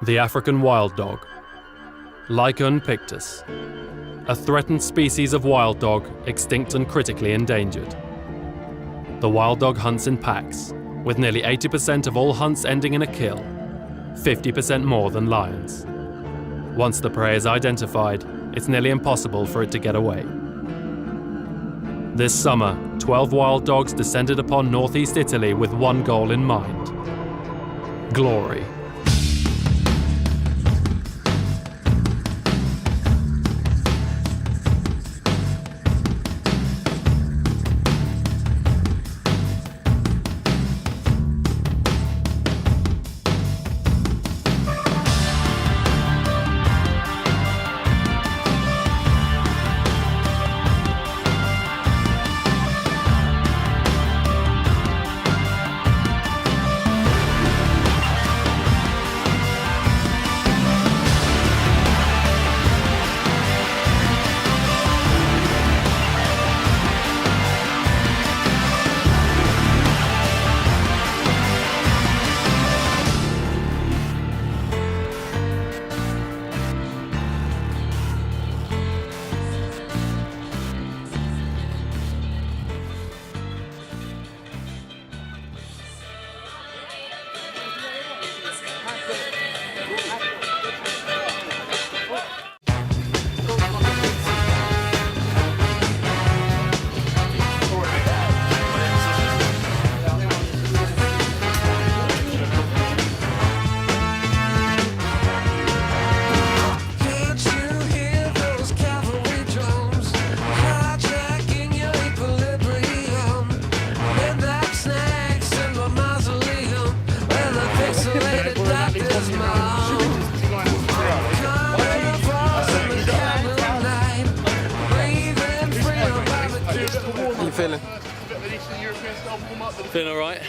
The African wild dog, Lycaon pictus, a threatened species of wild dog, extinct and critically endangered. The wild dog hunts in packs, with nearly 80% of all hunts ending in a kill, 50% more than lions. Once the prey is identified, it's nearly impossible for it to get away. This summer, 12 wild dogs descended upon northeast Italy with one goal in mind: glory. How you feeling? Feeling all right?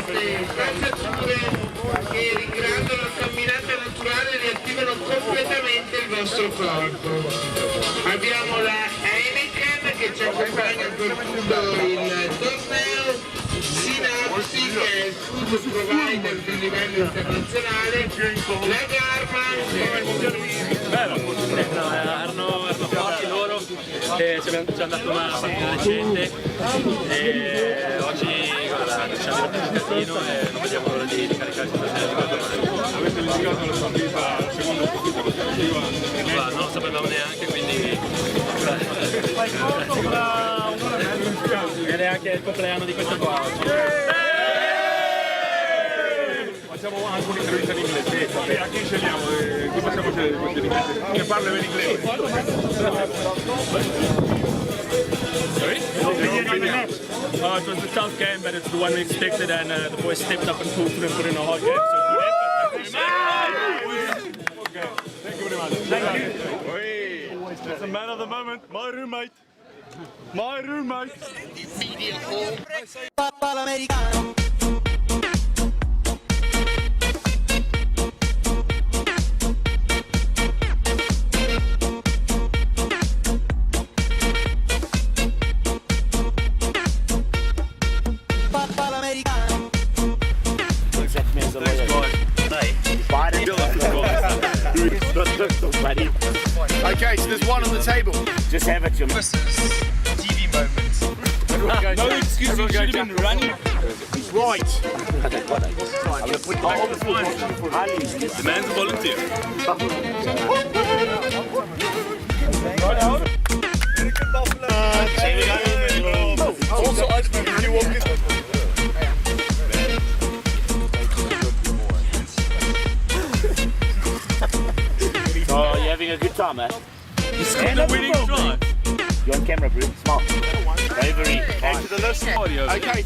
queste calzature che ricreando la camminata naturale riattivano completamente il vostro corpo. Abbiamo la Heineken che ci accompagna per tutto il torneo, Synapsi che è il food provider di livello internazionale, la Garmin. Erano forti loro, ci hanno dato una partita recente e oggi guarda, ci hanno detto un casino e non vediamo l'ora di caricarci per te. Avete litigato la partita, la seconda partita consecutiva? Non lo sapevamo neanche, quindi e neanche il compleanno di questo qua. Facciamo anche un'intervista in inglese. A chi scegliamo? Chi facciamo scegliere questa in inglese? Che parla bene inglese? It was a tough game, but it's the one we expected, and the boys stepped up and pulled through and put in a hard game. Thank you very much. Thank you. It's the man of the moment, my roommate. My roommate. Americano. Okay, so there's one on the table. Just have it, Jim. TV moments. No excuse, you should have been running. Right. The man's a volunteer. Also, if you walk in. Oh, you're having a good time, man. You scored the winning try. You're on camera, bro. Smart. Bravery. Add to the list. Okay.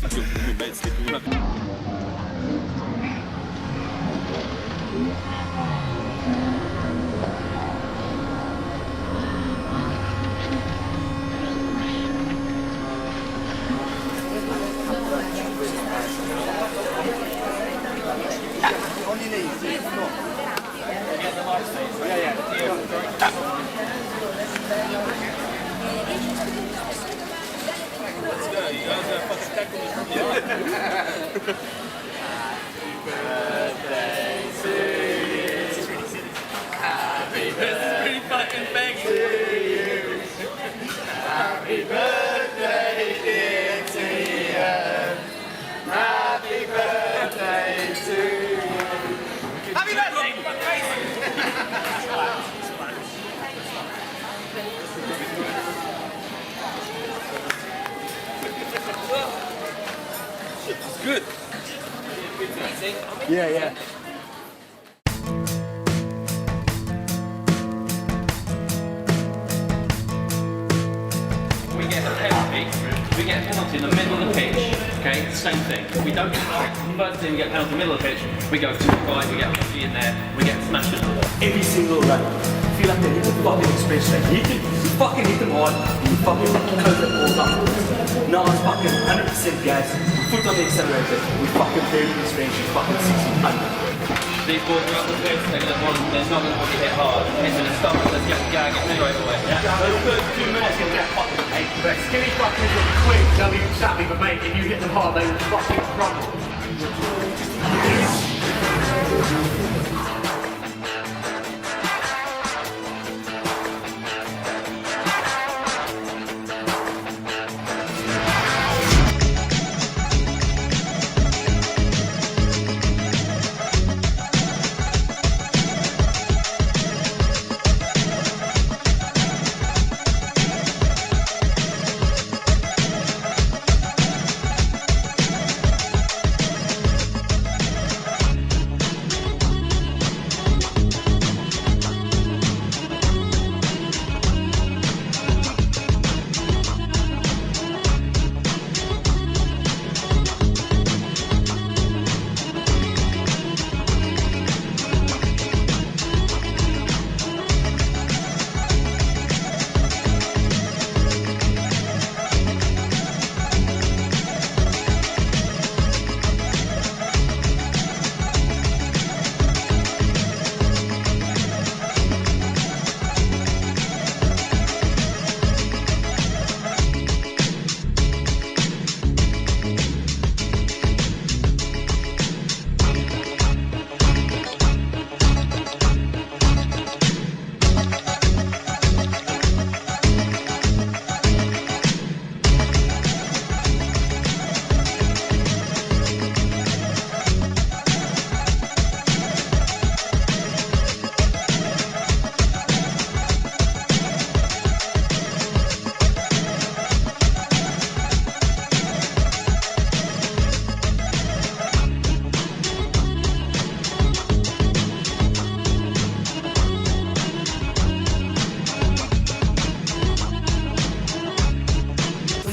Good. Yeah, yeah. We get a penalty. We get a penalty in the middle of the pitch. Okay, same thing. We don't get the first thing we get a penalty in the middle of the pitch. We go to the right, we get a penalty in there, we get smashed. Every single run. Feel like they hit the fucking express train. You fucking hit them hard, and you fucking close the balls up. Now it's fucking 100% gas, foot on the accelerator, we fucking bury this range, you fucking 60 under. These balls are up the pitch, they're not going to want to hit hard. It's going to stop us, let's get the gag straight away. Yeah, those first 2 minutes get that fucking hate. But skinny fuckers will be quick, they'll be savvy, but mate, if you hit them hard, they will fucking crumble.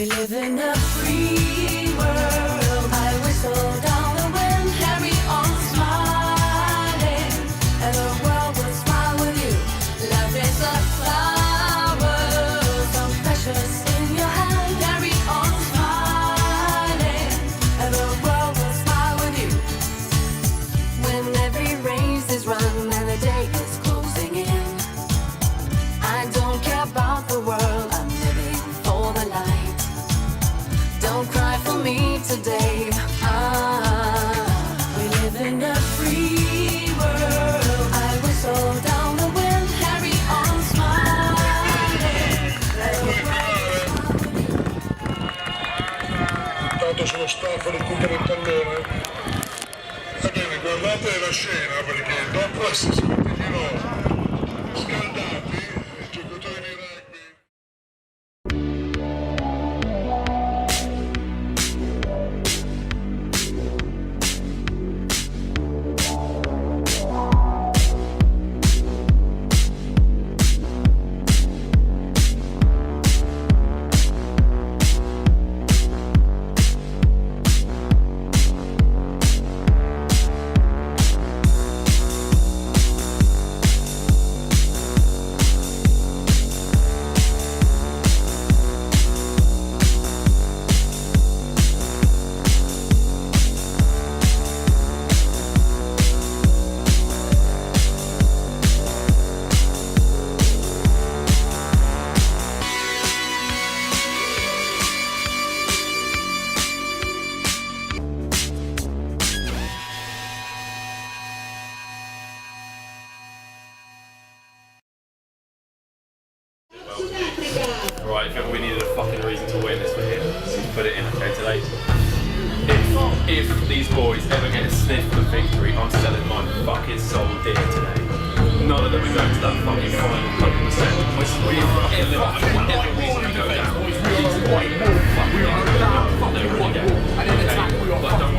We live in a free world. I whistle down the wind, carry on smiling, and the world will smile with you. Love is a flower, so precious in your hand. Carry on smiling, and the world will smile with you. When every race is run and the day is closing in, I don't care about the world, I'm living for the light. Don't cry for me today. We live in a free world. I whistle down the wind, carry on smiling. Tanto sono stanco, recupero il pallone. Va bene, guardate la scena perché dopo essersi un pochino scaldati, i giocatori di rugby. Right, if ever we needed a fucking reason to win, this for here. Put it in, okay, today. If these boys ever get a sniff of victory, I'm selling my fucking soul dear today. None of them are going to that fucking final 100%. Every reason to go down.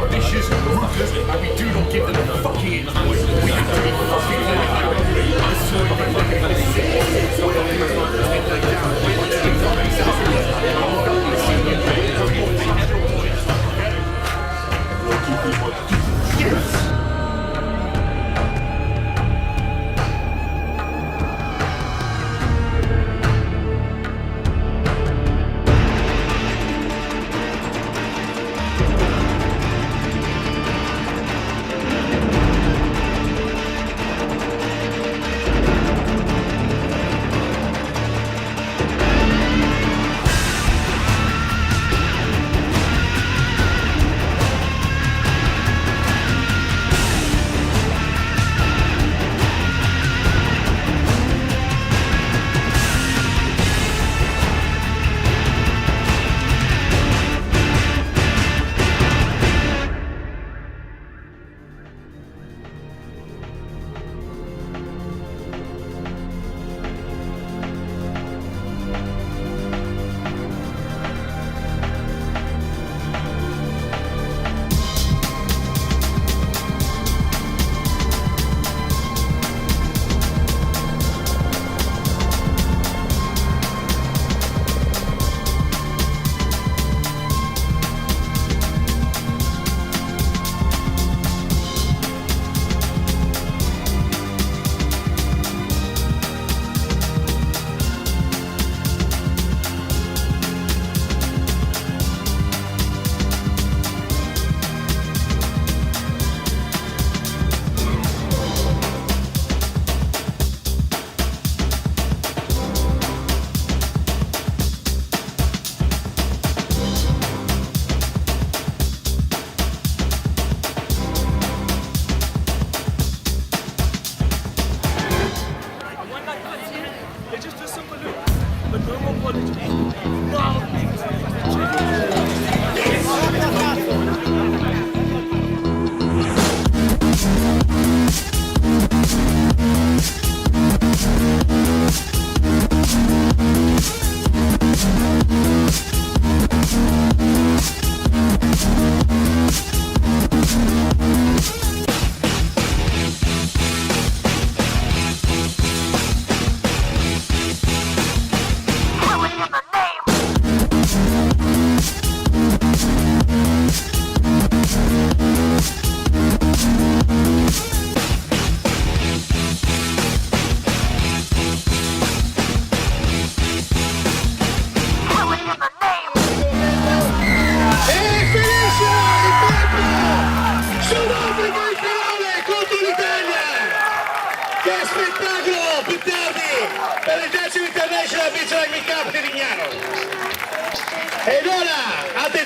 Vicious, ruthless, and we do not give them a fucking inch. We have to be fucking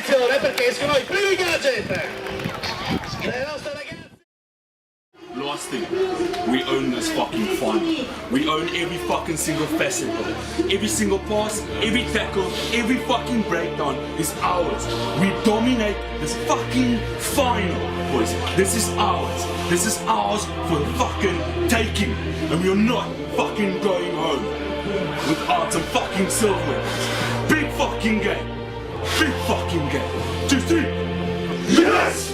attenzione perché escono i primi gadget. Le nostre ragazze. Last thing, we own this fucking final. We own every fucking single facet of it. Every single pass, every tackle, every fucking breakdown is ours. We dominate this fucking final, boys. This is ours. This is ours for the fucking taking. And we are not fucking going home without some fucking silverware. Big fucking game. Big fucking game. 2, 3. Yes!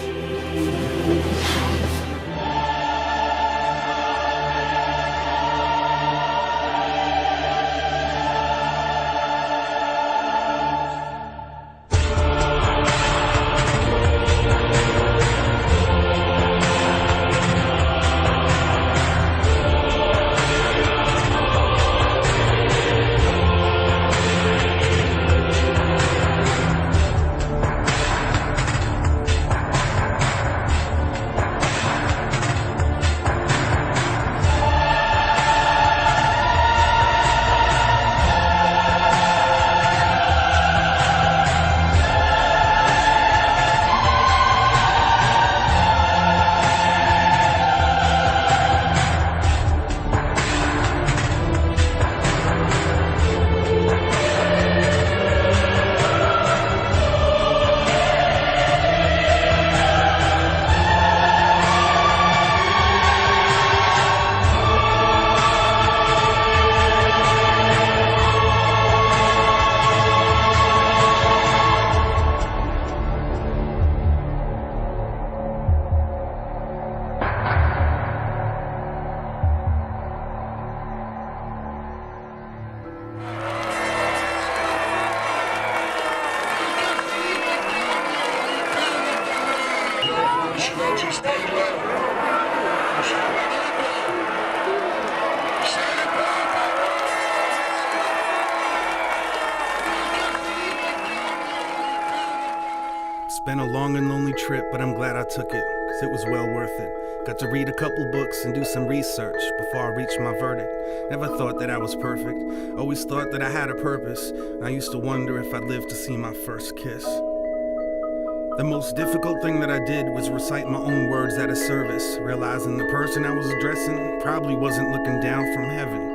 It's been a long and lonely trip, but I'm glad I took it, cause it was well worth it. Got to read a couple books and do some research before I reached my verdict. Never thought that I was perfect, always thought that I had a purpose. I used to wonder if I'd live to see my first kiss. The most difficult thing that I did was recite my own words at a service, realizing the person I was addressing probably wasn't looking down from heaven,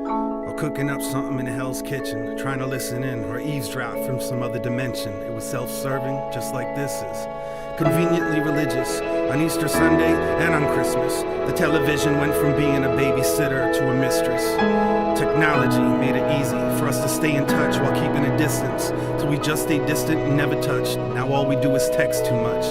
or cooking up something in hell's kitchen, trying to listen in or eavesdrop from some other dimension. It was self-serving, just like this is. Conveniently religious, on Easter Sunday and on Christmas, the television went from being a babysitter to a mistress. Technology made it easy for us to stay in touch while keeping a distance, so we just stayed distant and never touched. Now all we do is text too much.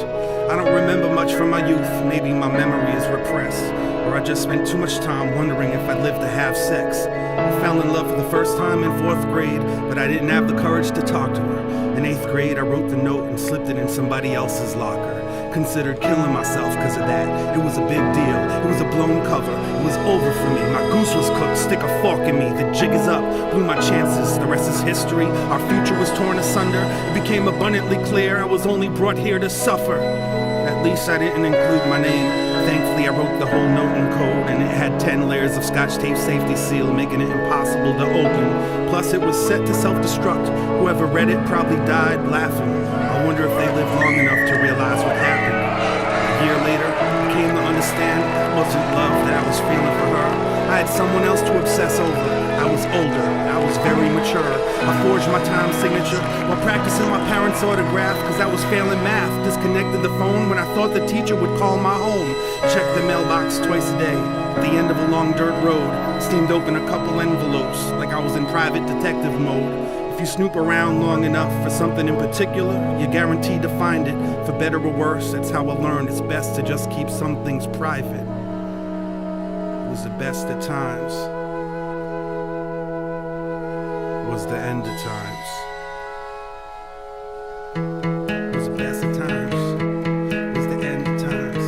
I don't remember much from my youth, maybe my memory is repressed, or I just spent too much time wondering if I'd live to have sex. I fell in love for the first time in 4th grade, but I didn't have the courage to talk to her. In 8th grade, I wrote the note and slipped it in somebody else's locker. Considered killing myself because of that. It was a big deal. It was a blown cover. It was over for me. My goose was cooked. Stick a fork in me. The jig is up. Blew my chances. The rest is history. Our future was torn asunder. It became abundantly clear I was only brought here to suffer. At least I didn't include my name. Thankfully, I wrote the whole note in code, and it had 10 layers of Scotch tape safety seal, making it impossible to open. Plus, it was set to self-destruct. Whoever read it probably died laughing. I wonder if they lived long enough to realize what happened. A year later, I came to understand that wasn't love that I was feeling for her. I had someone else to obsess over. I was older. I was very mature. I forged my time signature while practicing my parents' autograph because I was failing math. Disconnected the phone when I thought the teacher would call my home. Checked the mailbox twice a day. At the end of a long dirt road, steamed open a couple envelopes like I was in private detective mode. If you snoop around long enough for something in particular, you're guaranteed to find it. For better or worse, that's how I learned it's best to just keep some things private. It was the best of times. It was the end of times. It was the best of times. It was the end of times.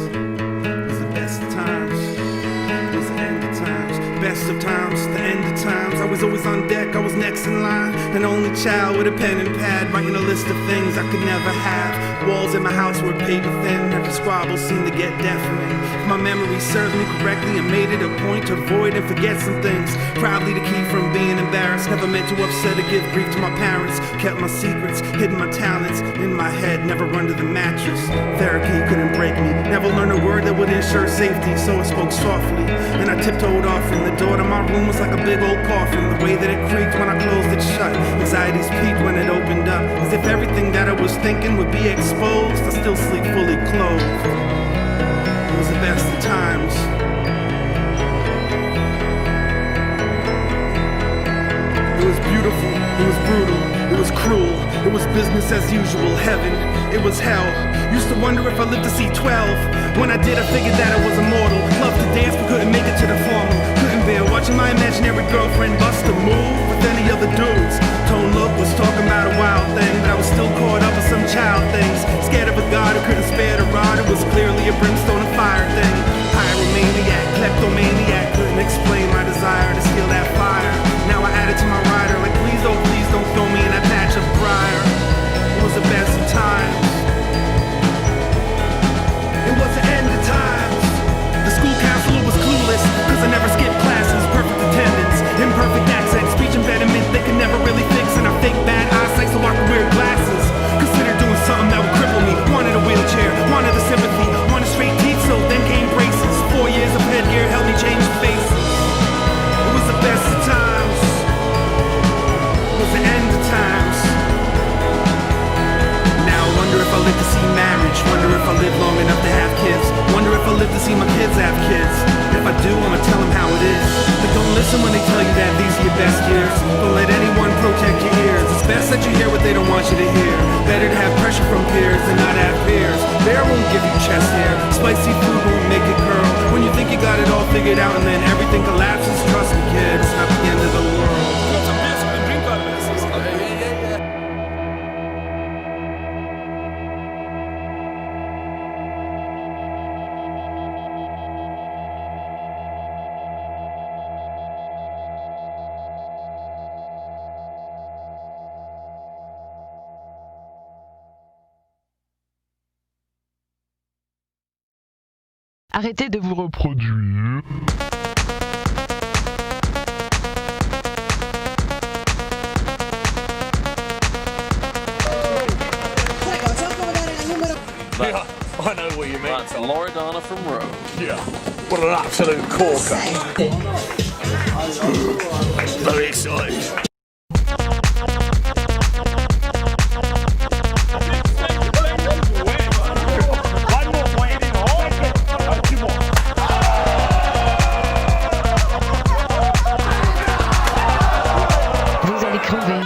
It was the best of times. It was the end of times. Best of times, the end of times. I was always on deck, I was next in line. And the only child with a pen and pad, writing a list of things I could never have. Walls in my house were paper thin, every squabble seemed to get deafening. If my memory serves me correctly, I made it a point to avoid and forget some things, probably to keep from being embarrassed. Never meant to upset or give grief to my parents. Kept my secrets, hidden my talents in my head, never under the mattress. Therapy couldn't break me, never learned a word that would ensure safety, so I spoke softly. And I tiptoed off, and the door to my room was like a big old coffin. The way that it creaked when I closed it shut, anxieties peaked when it opened up, as if everything that I was thinking would be exposed. I still sleep fully clothed. It was the best of times. It was beautiful, it was brutal, it was cruel, it was business as usual, heaven, it was hell. Used to wonder if I lived to see 12. When I did, I figured that I was immortal. Loved to dance but couldn't make it to the formal. Couldn't bear watching my imaginary girlfriend bust a move with any other dudes. Tone Look was talking about a wild thing, but I was still caught up in some child things. Scared of a god who couldn't spare the rod. It was clearly a brimstone and fire thing. Pyromaniac, kleptomaniac, couldn't explain my desire to steal that fire. Now I add it to my rider, like please don't throw me in that patch of briar. It was the best of times. It was the end of times. The school counselor was clueless, cause I never skipped classes. Perfect attendance, imperfect accent, speech impediment they could never really fix. And I fake bad eyesight so I could wear glasses. Consider doing something that would cripple me. Wanted a wheelchair, wanted the sympathy, wanted straight teeth, so then came braces. 4 years of headgear helped me change faces. It was the best of times. It was the end of times. Now I wonder if I live to see marriage. Wonder if I live long enough to have kids. Wonder if I live to see my kids have kids. If I do, I'ma tell them how it is. But don't listen when they tell you that these are your best years. Don't let anyone protect your ears. It's best that you hear what they don't want you to hear. Better to have pressure from peers than not have peers. Bear won't give you chest hair. Spicy food won't make it curl. When you think you got it all figured out and then everything collapses, trust me kids, it's not the end of the world. Arrêtez de vous reproduire. Yeah, I know what you mean. That's Loredana from Rome. Yeah. What an absolute corker. Very excited. Vous allez crever.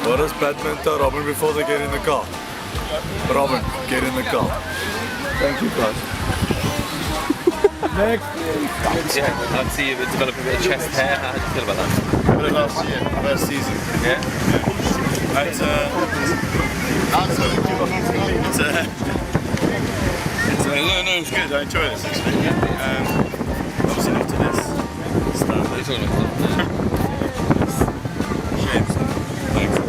What does Batman tell Robin before they get in the car? Robin, get in the car. Thank you, guys. Next. Yeah, I'd see you develop a bit of chest hair. How do you feel about that? But last year, first season. Yeah. It's good. I enjoy this actually. Obviously after this stuff. It's all like that. Shapes. Thanks.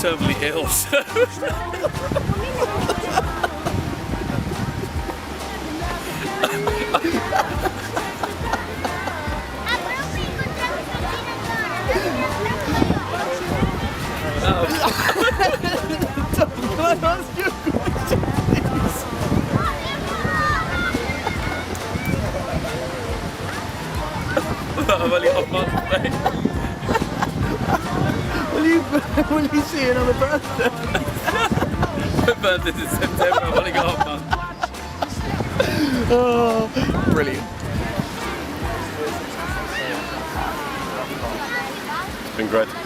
terminally ill. So. What Will you see it on the birthday? My birthday's in September, I've only got half month. Oh, brilliant. Been great.